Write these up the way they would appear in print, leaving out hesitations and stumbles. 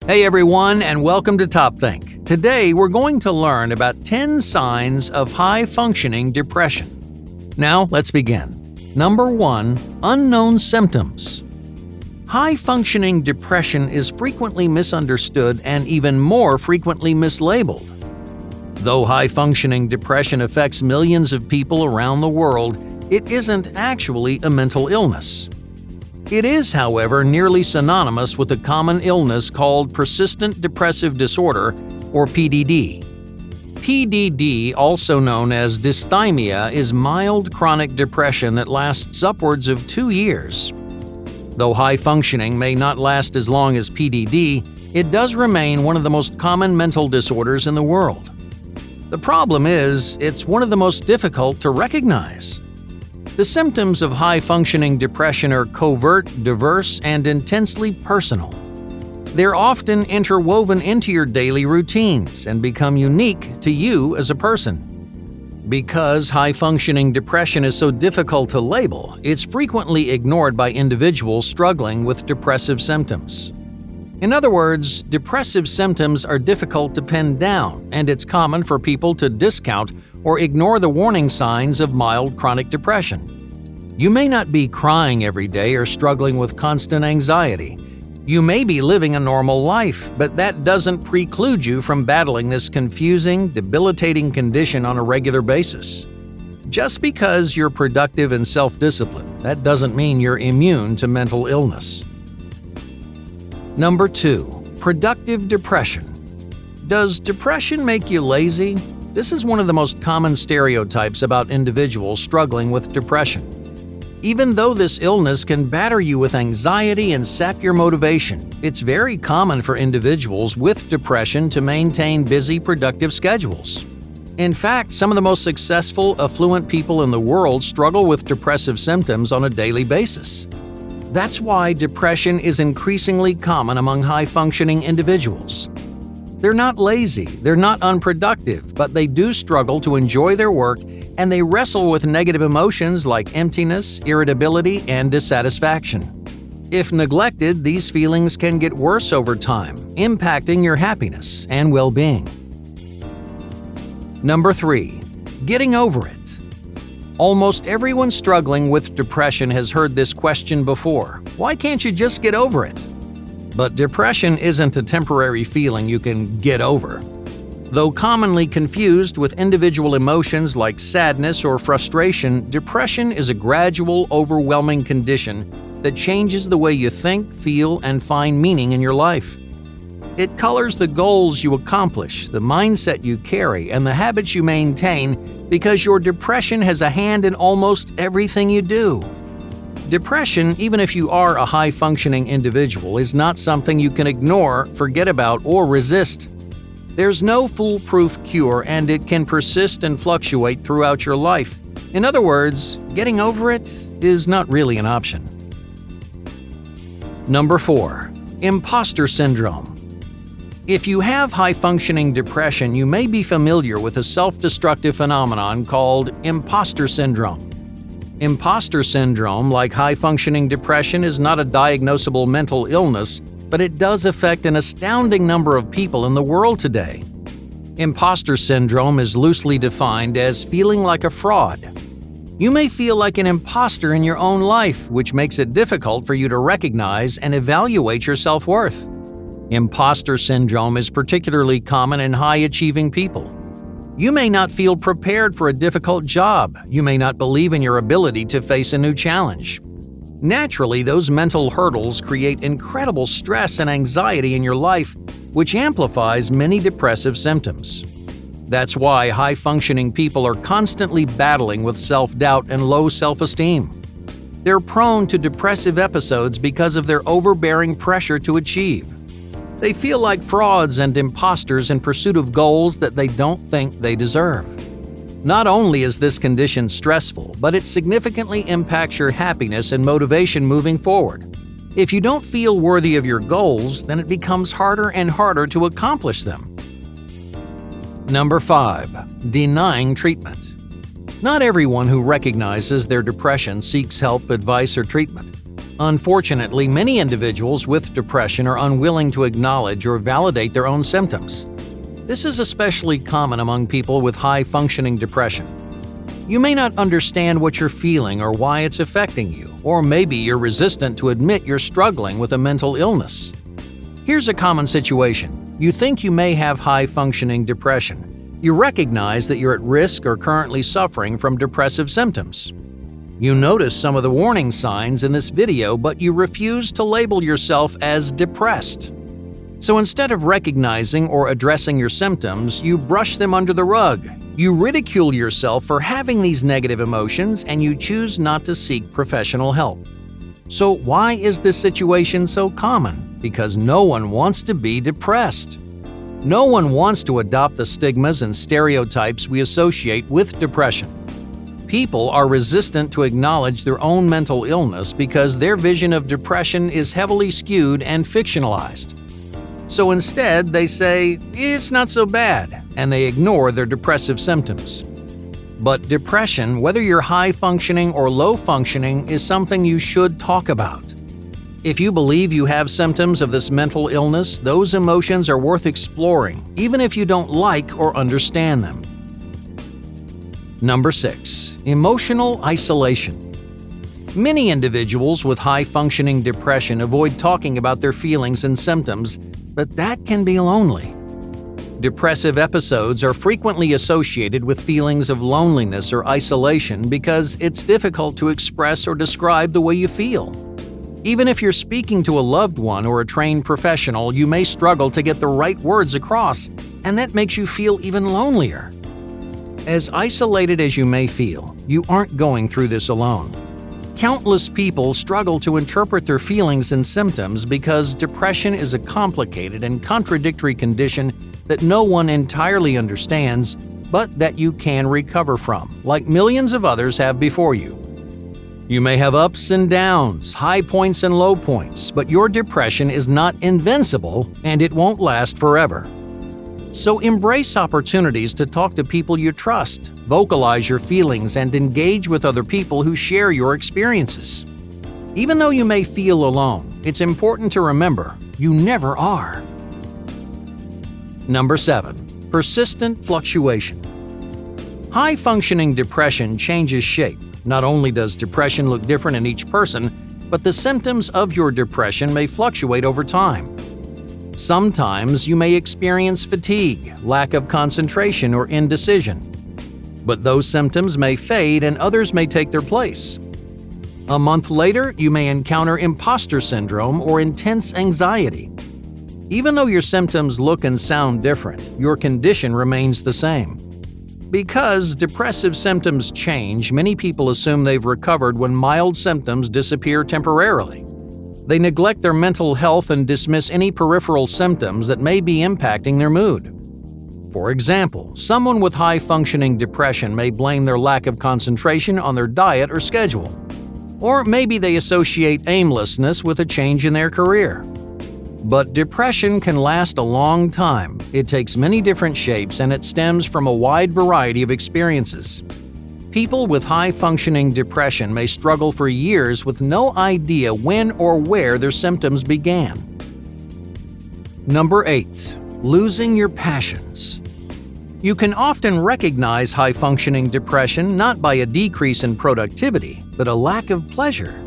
Hey everyone, and welcome to Top Think. Today we're going to learn about 10 signs of high-functioning depression. Now, let's begin. Number 1. Unknown symptoms. High-functioning depression is frequently misunderstood and even more frequently mislabeled. Though high-functioning depression affects millions of people around the world, it isn't actually a mental illness. It is, however, nearly synonymous with a common illness called persistent depressive disorder, or PDD. PDD, also known as dysthymia, is mild chronic depression that lasts upwards of 2 years. Though high functioning may not last as long as PDD, it does remain one of the most common mental disorders in the world. The problem is, it's one of the most difficult to recognize. The symptoms of high-functioning depression are covert, diverse, and intensely personal. They're often interwoven into your daily routines and become unique to you as a person. Because high-functioning depression is so difficult to label, it's frequently ignored by individuals struggling with depressive symptoms. In other words, depressive symptoms are difficult to pin down, and it's common for people to discount or ignore the warning signs of mild chronic depression. You may not be crying every day or struggling with constant anxiety. You may be living a normal life, but that doesn't preclude you from battling this confusing, debilitating condition on a regular basis. Just because you're productive and self-disciplined, that doesn't mean you're immune to mental illness. Number 2. Productive depression. Does depression make you lazy? This is one of the most common stereotypes about individuals struggling with depression. Even though this illness can batter you with anxiety and sap your motivation, it's very common for individuals with depression to maintain busy, productive schedules. In fact, some of the most successful, affluent people in the world struggle with depressive symptoms on a daily basis. That's why depression is increasingly common among high-functioning individuals. They're not lazy, they're not unproductive, but they do struggle to enjoy their work, and they wrestle with negative emotions like emptiness, irritability, and dissatisfaction. If neglected, these feelings can get worse over time, impacting your happiness and well-being. Number 3. Getting over it. Almost everyone struggling with depression has heard this question before. Why can't you just get over it? But depression isn't a temporary feeling you can get over. Though commonly confused with individual emotions like sadness or frustration, depression is a gradual, overwhelming condition that changes the way you think, feel, and find meaning in your life. It colors the goals you accomplish, the mindset you carry, and the habits you maintain because your depression has a hand in almost everything you do. Depression, even if you are a high-functioning individual, is not something you can ignore, forget about, or resist. There's no foolproof cure, and it can persist and fluctuate throughout your life. In other words, getting over it is not really an option. Number 4. Imposter syndrome. If you have high-functioning depression, you may be familiar with a self-destructive phenomenon called imposter syndrome. Imposter syndrome, like high-functioning depression, is not a diagnosable mental illness, but it does affect an astounding number of people in the world today. Imposter syndrome is loosely defined as feeling like a fraud. You may feel like an imposter in your own life, which makes it difficult for you to recognize and evaluate your self-worth. Imposter syndrome is particularly common in high-achieving people. You may not feel prepared for a difficult job. You may not believe in your ability to face a new challenge. Naturally, those mental hurdles create incredible stress and anxiety in your life, which amplifies many depressive symptoms. That's why high-functioning people are constantly battling with self-doubt and low self-esteem. They're prone to depressive episodes because of their overbearing pressure to achieve. They feel like frauds and imposters in pursuit of goals that they don't think they deserve. Not only is this condition stressful, but it significantly impacts your happiness and motivation moving forward. If you don't feel worthy of your goals, then it becomes harder and harder to accomplish them. Number 5. Denying treatment. Not everyone who recognizes their depression seeks help, advice, or treatment. Unfortunately, many individuals with depression are unwilling to acknowledge or validate their own symptoms. This is especially common among people with high-functioning depression. You may not understand what you're feeling or why it's affecting you, or maybe you're resistant to admit you're struggling with a mental illness. Here's a common situation. You think you may have high-functioning depression. You recognize that you're at risk or currently suffering from depressive symptoms. You notice some of the warning signs in this video, but you refuse to label yourself as depressed. So instead of recognizing or addressing your symptoms, you brush them under the rug. You ridicule yourself for having these negative emotions, and you choose not to seek professional help. So why is this situation so common? Because no one wants to be depressed. No one wants to adopt the stigmas and stereotypes we associate with depression. People are resistant to acknowledge their own mental illness because their vision of depression is heavily skewed and fictionalized. So instead, they say, "It's not so bad," and they ignore their depressive symptoms. But depression, whether you're high-functioning or low-functioning, is something you should talk about. If you believe you have symptoms of this mental illness, those emotions are worth exploring, even if you don't like or understand them. Number 6. Emotional isolation. Many individuals with high-functioning depression avoid talking about their feelings and symptoms, but that can be lonely. Depressive episodes are frequently associated with feelings of loneliness or isolation because it's difficult to express or describe the way you feel. Even if you're speaking to a loved one or a trained professional, you may struggle to get the right words across, and that makes you feel even lonelier. As isolated as you may feel, you aren't going through this alone. Countless people struggle to interpret their feelings and symptoms because depression is a complicated and contradictory condition that no one entirely understands, but that you can recover from, like millions of others have before you. You may have ups and downs, high points and low points, but your depression is not invincible and it won't last forever. So embrace opportunities to talk to people you trust, vocalize your feelings, and engage with other people who share your experiences. Even though you may feel alone, it's important to remember you never are. Number 7. Persistent fluctuation. High-functioning depression changes shape. Not only does depression look different in each person, but the symptoms of your depression may fluctuate over time. Sometimes you may experience fatigue, lack of concentration, or indecision. But those symptoms may fade and others may take their place. A month later, you may encounter imposter syndrome or intense anxiety. Even though your symptoms look and sound different, your condition remains the same. Because depressive symptoms change, many people assume they've recovered when mild symptoms disappear temporarily. They neglect their mental health and dismiss any peripheral symptoms that may be impacting their mood. For example, someone with high-functioning depression may blame their lack of concentration on their diet or schedule. Or maybe they associate aimlessness with a change in their career. But depression can last a long time. It takes many different shapes and it stems from a wide variety of experiences. People with high-functioning depression may struggle for years with no idea when or where their symptoms began. Number 8. Losing your passions. You can often recognize high-functioning depression not by a decrease in productivity, but a lack of pleasure.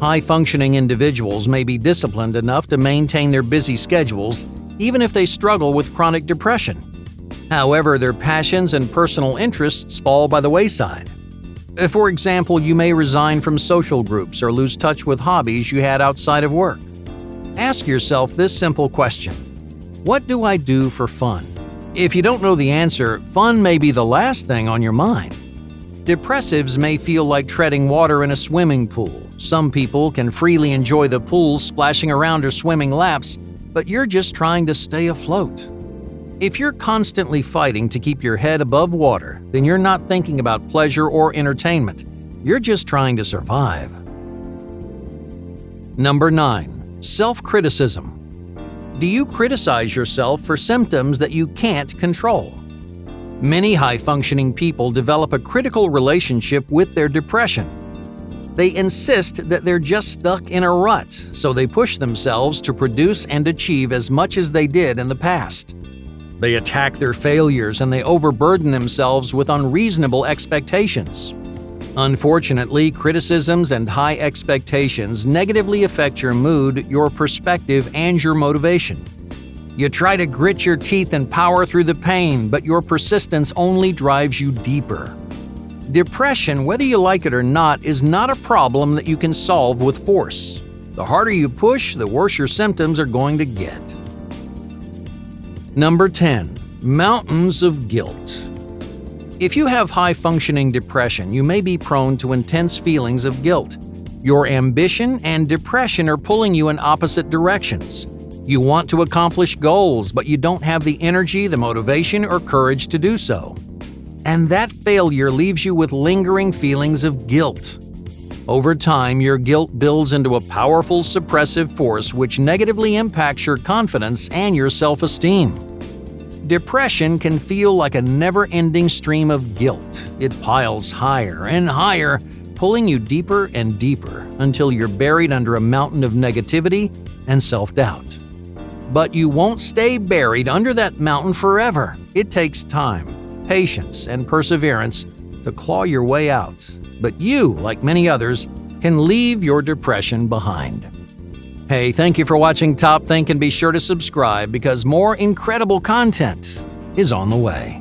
High-functioning individuals may be disciplined enough to maintain their busy schedules, even if they struggle with chronic depression. However, their passions and personal interests fall by the wayside. For example, you may resign from social groups or lose touch with hobbies you had outside of work. Ask yourself this simple question: what do I do for fun? If you don't know the answer, fun may be the last thing on your mind. Depressives may feel like treading water in a swimming pool. Some people can freely enjoy the pool, splashing around or swimming laps, but you're just trying to stay afloat. If you're constantly fighting to keep your head above water, then you're not thinking about pleasure or entertainment. You're just trying to survive. Number 9. Self-criticism. Do you criticize yourself for symptoms that you can't control? Many high-functioning people develop a critical relationship with their depression. They insist that they're just stuck in a rut, so they push themselves to produce and achieve as much as they did in the past. They attack their failures and they overburden themselves with unreasonable expectations. Unfortunately, criticisms and high expectations negatively affect your mood, your perspective, and your motivation. You try to grit your teeth and power through the pain, but your persistence only drives you deeper. Depression, whether you like it or not, is not a problem that you can solve with force. The harder you push, the worse your symptoms are going to get. Number 10. Mountains of guilt. If you have high-functioning depression, you may be prone to intense feelings of guilt. Your ambition and depression are pulling you in opposite directions. You want to accomplish goals, but you don't have the energy, the motivation, or courage to do so. And that failure leaves you with lingering feelings of guilt. Over time, your guilt builds into a powerful suppressive force which negatively impacts your confidence and your self-esteem. Depression can feel like a never-ending stream of guilt. It piles higher and higher, pulling you deeper and deeper until you're buried under a mountain of negativity and self-doubt. But you won't stay buried under that mountain forever. It takes time, patience, and perseverance to claw your way out. But you, like many others, can leave your depression behind. Hey, thank you for watching Top Think, and be sure to subscribe because more incredible content is on the way.